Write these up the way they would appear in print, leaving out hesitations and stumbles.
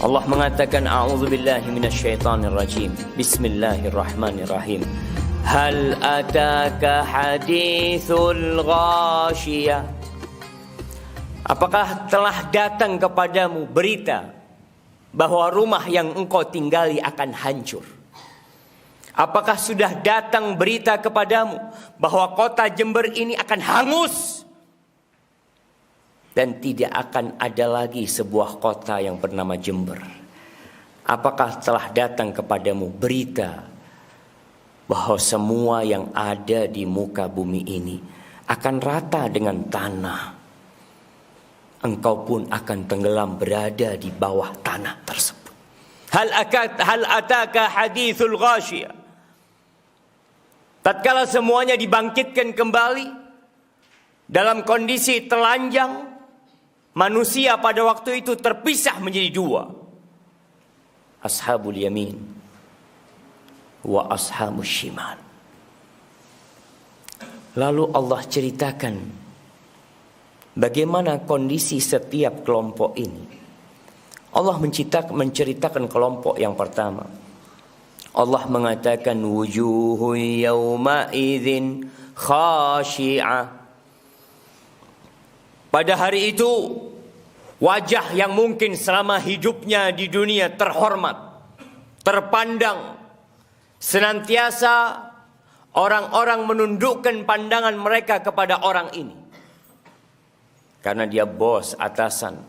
Allah mengatakan a'udzubillahi minasyaitonirrajim. Bismillahirrahmanirrahim. Hal ataka hadithul ghashiyah. Apakah telah datang kepadamu berita bahwa rumah yang engkau tinggali akan hancur? Apakah sudah datang berita kepadamu bahwa kota Jember ini akan hangus? Dan tidak akan ada lagi sebuah kota yang bernama Jember. Apakah telah datang kepadamu berita bahwa semua yang ada di muka bumi ini akan rata dengan tanah? Engkau pun akan tenggelam berada di bawah tanah tersebut. Hal ataka hadithul ghashiyah. Tatkala semuanya dibangkitkan kembali dalam kondisi telanjang, manusia pada waktu itu terpisah menjadi dua. Ashabul yamin wa ashabus shimal. Lalu Allah ceritakan bagaimana kondisi setiap kelompok ini. Allah menceritakan kelompok yang pertama. Allah mengatakan wujuhun yawma idzin khashi'ah. Pada hari itu wajah yang mungkin selama hidupnya di dunia terhormat, terpandang, senantiasa orang-orang menundukkan pandangan mereka kepada orang ini. Karena dia bos, atasan,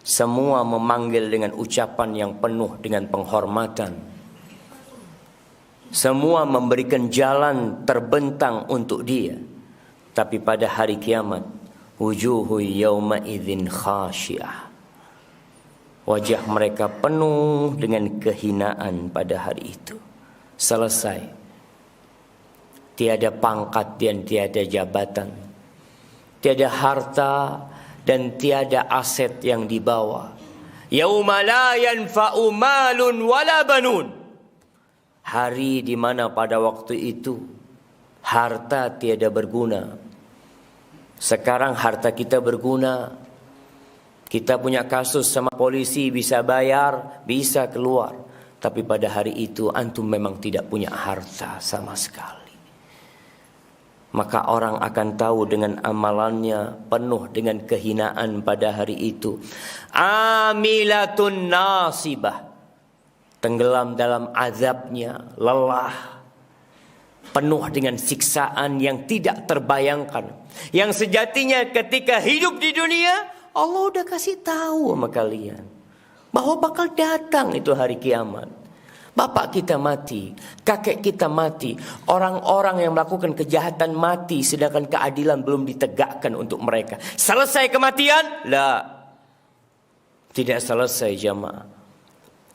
semua memanggil dengan ucapan yang penuh dengan penghormatan. Semua memberikan jalan terbentang untuk dia. Tapi pada hari kiamat, wujuhu yawma idzin khashi'ah. Wajah mereka penuh dengan kehinaan pada hari itu. Selesai. Tiada pangkat dan tiada jabatan. Tiada harta dan tiada aset yang dibawa. Yauma la yanfa'u malun wala banun. Hari di mana pada waktu itu harta tiada berguna. Sekarang harta kita berguna. Kita punya kasus sama polisi, bisa bayar, bisa keluar. Tapi pada hari itu antum memang tidak punya harta sama sekali. Maka orang akan tahu dengan amalannya penuh dengan kehinaan pada hari itu. Amilatun nasibah. Tenggelam dalam azabnya, lelah, penuh dengan siksaan yang tidak terbayangkan. Yang sejatinya ketika hidup di dunia, Allah udah kasih tahu sama kalian bahwa bakal datang itu hari kiamat. Bapak kita mati, kakek kita mati, orang-orang yang melakukan kejahatan mati, sedangkan keadilan belum ditegakkan untuk mereka. Selesai kematian? La. Tidak selesai jamaah.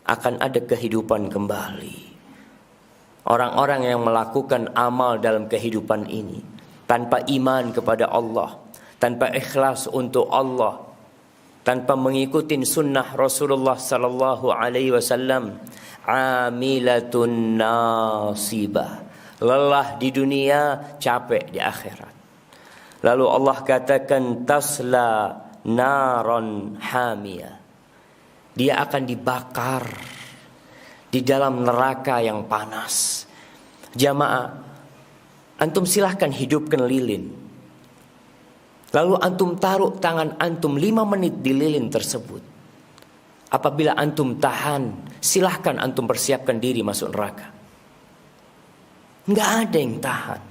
Akan ada kehidupan kembali. Orang-orang yang melakukan amal dalam kehidupan ini tanpa iman kepada Allah, tanpa ikhlas untuk Allah, tanpa mengikuti sunnah Rasulullah sallallahu alaihi wasallam, amilatun nasibah. Lelah di dunia, capek di akhirat. Lalu Allah katakan tasla naron hamiyah. Dia akan dibakar di dalam neraka yang panas. Jamaah, antum silahkan hidupkan lilin. Lalu antum taruh tangan antum 5 menit di lilin tersebut. Apabila antum tahan, silahkan antum persiapkan diri masuk neraka. Nggak ada yang tahan.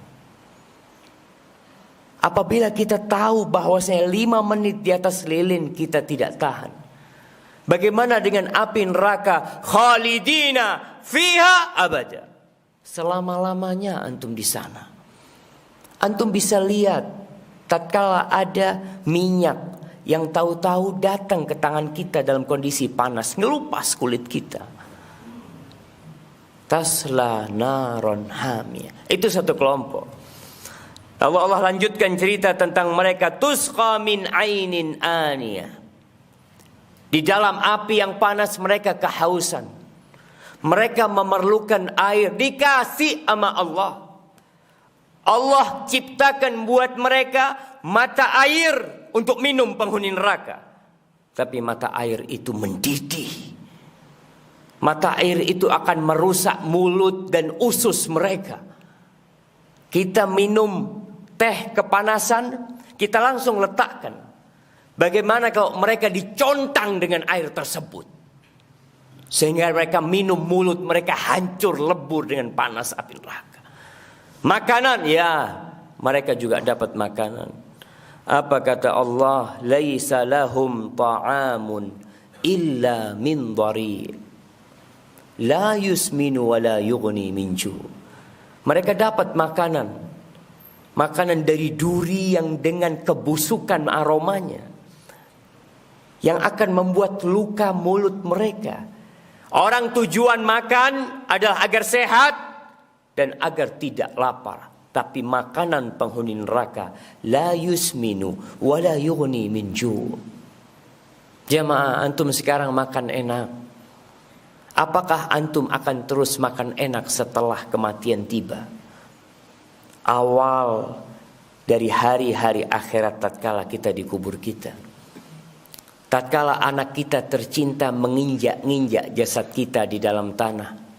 Apabila kita tahu bahwasanya 5 menit di atas lilin kita tidak tahan. Bagaimana dengan api neraka? Khalidina fiha abada. Selama-lamanya antum di sana. Antum bisa lihat tatkala ada minyak yang tahu-tahu datang ke tangan kita dalam kondisi panas, ngelupas kulit kita. Tasla naron hamiyah. Itu satu kelompok. Allah lanjutkan cerita tentang mereka. Tusqa min ainin aniyah. Di dalam api yang panas mereka kehausan. Mereka memerlukan air. Dikasih sama Allah. Allah ciptakan buat mereka mata air untuk minum penghuni neraka. Tapi mata air itu mendidih. Mata air itu akan merusak mulut dan usus mereka. Kita minum teh kepanasan, kita langsung letakkan. Bagaimana kalau mereka dicontang dengan air tersebut? Sehingga mereka minum, mulut mereka hancur lebur dengan panas api neraka. Makanan, ya, mereka juga dapat makanan. Apa kata Allah? Laisa lahum ta'amun illa min dhari' la yusminu wa la yughni min ju'. Mereka dapat makanan. Makanan dari duri yang dengan kebusukan aromanya, yang akan membuat luka mulut mereka. Orang tujuan makan adalah agar sehat dan agar tidak lapar. Tapi makanan penghuni neraka la yusminu wa la yughni min ju'. Jamaah, antum sekarang makan enak. Apakah antum akan terus makan enak setelah kematian tiba? Awal dari hari-hari akhirat tatkala kita dikubur kita. Tatkala anak kita tercinta menginjak-injak jasad kita di dalam tanah.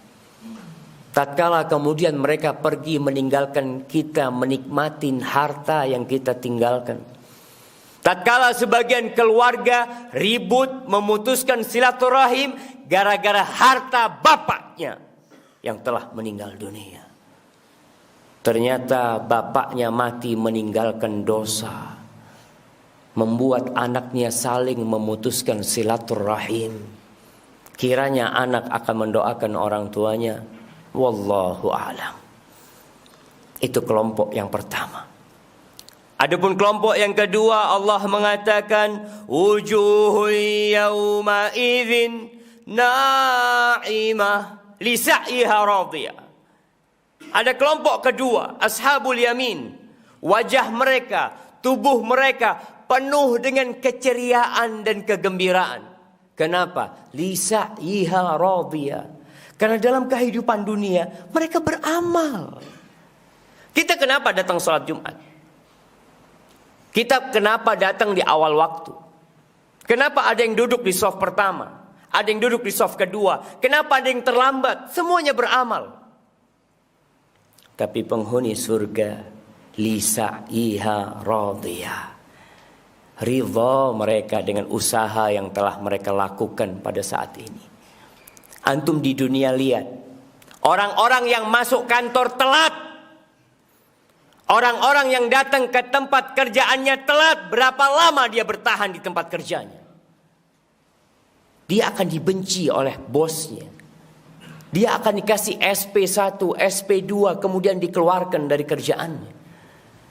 Tatkala kemudian mereka pergi meninggalkan kita, menikmati harta yang kita tinggalkan. Tatkala sebagian keluarga ribut memutuskan silaturahim gara-gara harta bapaknya yang telah meninggal dunia. Ternyata bapaknya mati meninggalkan dosa, membuat anaknya saling memutuskan silaturahim. Kiranya anak akan mendoakan orang tuanya. Wallahu a'lam. Itu kelompok yang pertama. Adapun kelompok yang kedua, Allah mengatakan wujuhun yawma idzin na'imah li sa'iha radiyah. Ada kelompok kedua, ashabul yamin. Wajah mereka, tubuh mereka penuh dengan keceriaan dan kegembiraan. Kenapa? Li sa'iha radiyah. Karena dalam kehidupan dunia mereka beramal. Kita kenapa datang sholat Jumat? Kita kenapa datang di awal waktu? Kenapa ada yang duduk di shaf pertama? Ada yang duduk di shaf kedua? Kenapa ada yang terlambat? Semuanya beramal. Tapi penghuni surga lisa'iha radiyah. Ridha mereka dengan usaha yang telah mereka lakukan pada saat ini. Antum di dunia lihat orang-orang yang masuk kantor telat, orang-orang yang datang ke tempat kerjaannya telat, berapa lama dia bertahan di tempat kerjanya? Dia akan dibenci oleh bosnya. Dia akan dikasih SP1, SP2, kemudian dikeluarkan dari kerjaannya.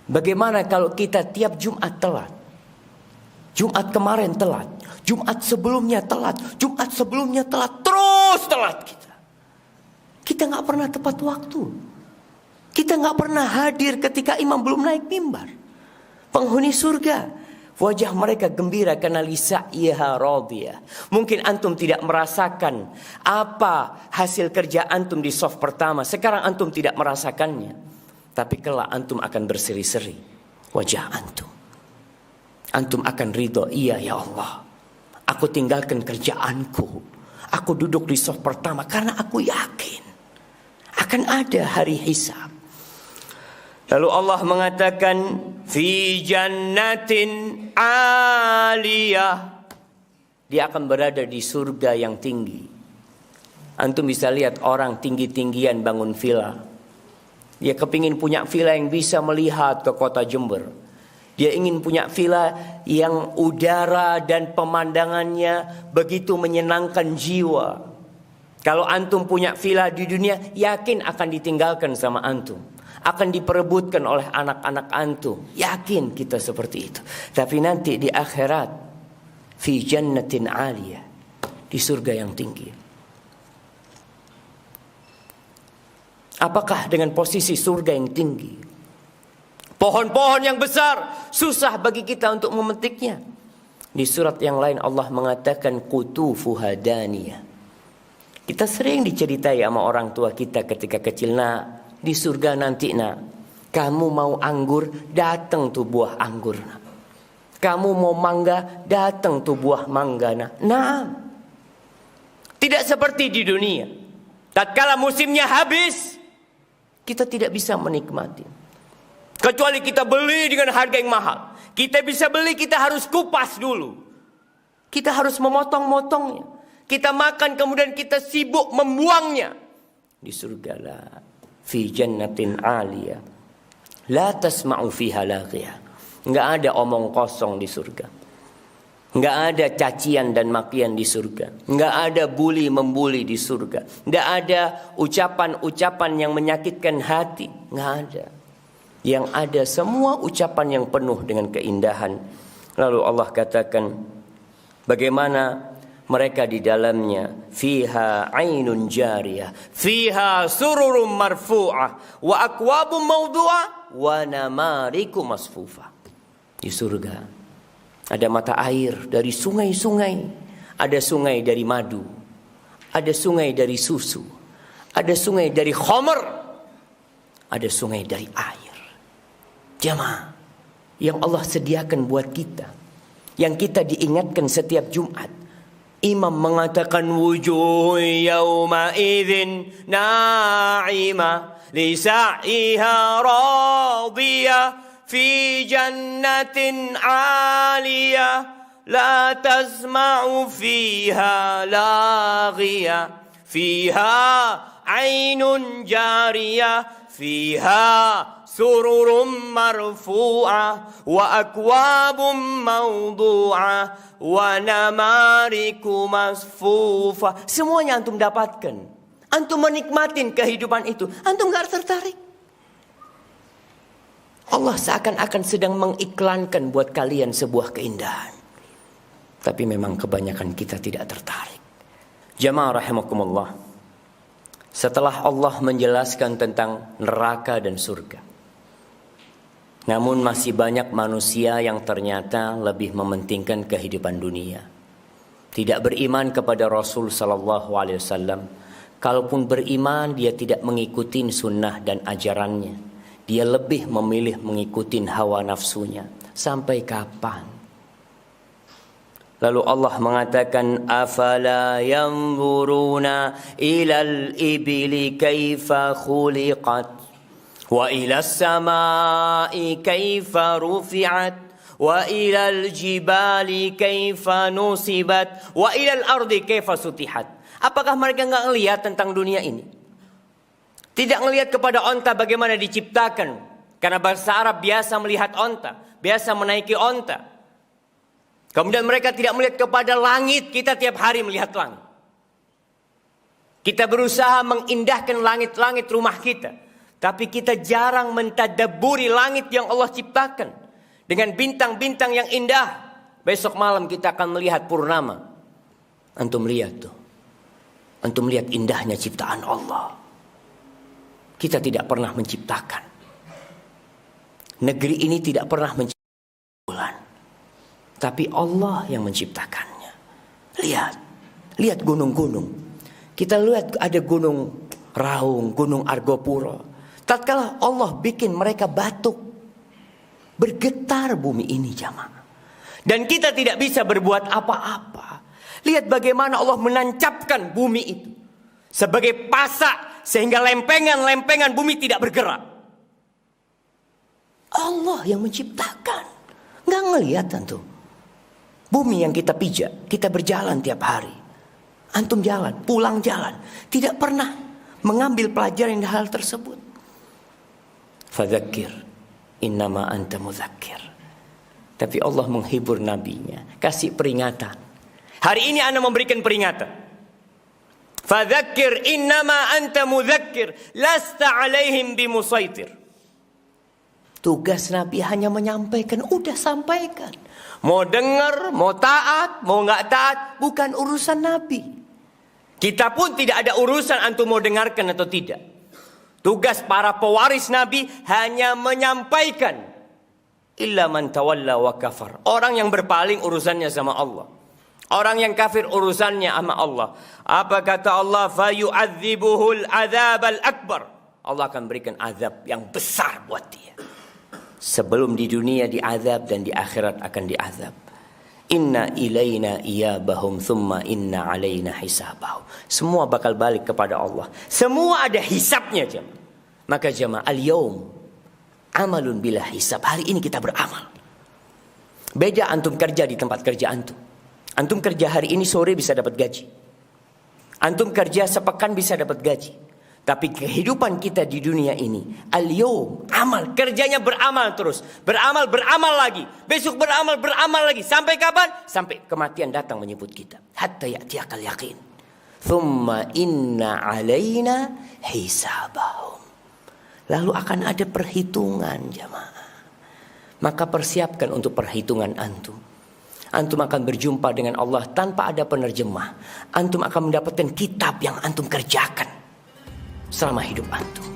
Bagaimana kalau kita tiap Jumat telat? Jumat kemarin telat, Jumat sebelumnya telat, Jumat sebelumnya telat, terus telat kita. Kita nggak pernah tepat waktu. Kita nggak pernah hadir ketika imam belum naik mimbar. Penghuni surga, wajah mereka gembira karena lisa'iha radiyah. Mungkin antum tidak merasakan apa hasil kerja antum di shaf pertama. Sekarang antum tidak merasakannya. Tapi kelak antum akan berseri-seri wajah antum. Antum akan ridho, iya ya Allah, aku tinggalkan kerjaanku, aku duduk di shaf pertama karena aku yakin akan ada hari hisab. Lalu Allah mengatakan fi jannatin aliyah, dia akan berada di surga yang tinggi. Antum bisa lihat orang tinggi-tinggian bangun villa. Dia kepingin punya villa yang bisa melihat ke kota Jember. Dia ingin punya villa yang udara dan pemandangannya begitu menyenangkan jiwa. Kalau antum punya villa di dunia, yakin akan ditinggalkan sama antum. Akan diperebutkan oleh anak-anak antum. Yakin kita seperti itu. Tapi nanti di akhirat, fi jannatin aliyah, di surga yang tinggi. Apakah dengan posisi surga yang tinggi? Pohon-pohon yang besar, susah bagi kita untuk memetiknya. Di surat yang lain Allah mengatakan qutufuha daniyah. Kita sering diceritai sama orang tua kita ketika kecil, nak, di surga nanti nak, kamu mau anggur, datang tuh buah anggur nak. Kamu mau mangga, datang tuh buah mangga nak. Nah, Tidak seperti di dunia. Tatkala musimnya habis, kita tidak bisa menikmati. Kecuali kita beli dengan harga yang mahal. Kita bisa beli, kita harus kupas dulu. Kita harus memotong-motongnya. Kita makan kemudian kita sibuk membuangnya. Di surga la fi jannatin aliyah la tasma'u fiha laghiyah. Enggak ada omong kosong di surga. Enggak ada cacian dan makian di surga. Enggak ada bully membuli di surga. Enggak ada ucapan-ucapan yang menyakitkan hati. Enggak ada. Yang ada semua ucapan yang penuh dengan keindahan. Lalu Allah katakan bagaimana mereka di dalamnya. Fiha ainun jariyah, fiha sururum marfu'ah, wa akwabum mawdu'ah, wa namariku masfufah. Di surga ada mata air dari sungai-sungai. Ada sungai dari madu. Ada sungai dari susu. Ada sungai dari khamr. Ada sungai dari air. Jamaah, yang Allah sediakan buat kita, yang kita diingatkan setiap Jumat. Imam mengatakan wujuh yawma idzin na'imah li sa'iha radiyah في جنة عالية لا تسمع فيها لاغية فيها عين جارية فيها سرر مرفوعة وأكواب موضوعة ونمارق مصفوفة. Semuanya antum dapatkan. Antum menikmatin kehidupan itu. Antum gak tertarik. Allah seakan-akan sedang mengiklankan buat kalian sebuah keindahan. Tapi memang kebanyakan kita tidak tertarik. Jamaah rahimakumullah. Setelah Allah menjelaskan tentang neraka dan surga, namun masih banyak manusia yang ternyata lebih mementingkan kehidupan dunia. Tidak beriman kepada Rasul sallallahu alaihi wasallam. Kalaupun beriman, dia tidak mengikuti sunnah dan ajarannya. Dia lebih memilih mengikuti hawa nafsunya. Sampai kapan? Lalu Allah mengatakan, afala yanzuruna ilal ibili kaifa khuliqat wa ilas samai kaifa rufi'at wa ilal jibali kaifa nusibat wa ilal ardi kaifa sutihat. Apakah mereka enggak ngelihat tentang dunia ini? Tidak melihat kepada onta bagaimana diciptakan. Karena bahasa Arab biasa melihat onta. Biasa menaiki onta. Kemudian mereka tidak melihat kepada langit. Kita tiap hari melihat langit. Kita berusaha mengindahkan langit-langit rumah kita. Tapi kita jarang mentadabburi langit yang Allah ciptakan. Dengan bintang-bintang yang indah. Besok malam kita akan melihat purnama. Antum lihat tuh. Antum lihat indahnya ciptaan Allah. Kita tidak pernah menciptakan. Negeri ini tidak pernah menciptakan bulan. Tapi Allah yang menciptakannya. Lihat gunung-gunung. Kita lihat ada gunung Raung, gunung Argopuro. Tatkala Allah bikin mereka batuk, bergetar bumi ini jamaah. Dan kita tidak bisa berbuat apa-apa. Lihat bagaimana Allah menancapkan bumi itu. Sebagai pasak. Sehingga lempengan-lempengan bumi tidak bergerak. Allah yang menciptakan. Nggak ngelihat tentu. Bumi yang kita pijak. Kita berjalan tiap hari. Antum jalan, pulang jalan. Tidak pernah mengambil pelajaran dari hal tersebut. Fadzakir innama anta mudzakir. Tapi Allah menghibur nabinya. Kasih peringatan. Hari ini Anda memberikan peringatan. Fadzakir innama anta mudzakir lasta alaihim bimusaitir. Tugas Nabi hanya menyampaikan, udah sampaikan. Mau dengar, mau taat, mau nggak taat, bukan urusan Nabi. Kita pun tidak ada urusan antum mau dengarkan atau tidak. Tugas para pewaris Nabi hanya menyampaikan. Illa man tawalla wa kafar. Orang yang berpaling urusannya sama Allah. Orang yang kafir urusannya sama Allah. Apa kata Allah? Fayu'adzibuhul adzabal akbar. Allah akan berikan azab yang besar buat dia. Sebelum di dunia diazab dan di akhirat akan diazab. Inna ilaina iyabahum thumma inna alaina hisabahum. Semua bakal balik kepada Allah. Semua ada hisabnya jemaah. Maka jemaah, al-yaum amalun bila hisab. Hari ini kita beramal. Beda antum kerja di tempat kerja antum. Antum kerja hari ini, sore bisa dapat gaji. Antum kerja sepekan bisa dapat gaji. Tapi kehidupan kita di dunia ini, al-yaum, amal, kerjanya beramal terus. Beramal lagi. Besok beramal lagi. Sampai kapan? Sampai kematian datang menyebut kita. Hatta ya'tiyakal yaqin. Thumma inna alaina hisabahum. Lalu akan ada perhitungan jamaah. Maka persiapkan untuk perhitungan antum. Antum akan berjumpa dengan Allah tanpa ada penerjemah. Antum akan mendapatkan kitab yang antum kerjakan selama hidup antum.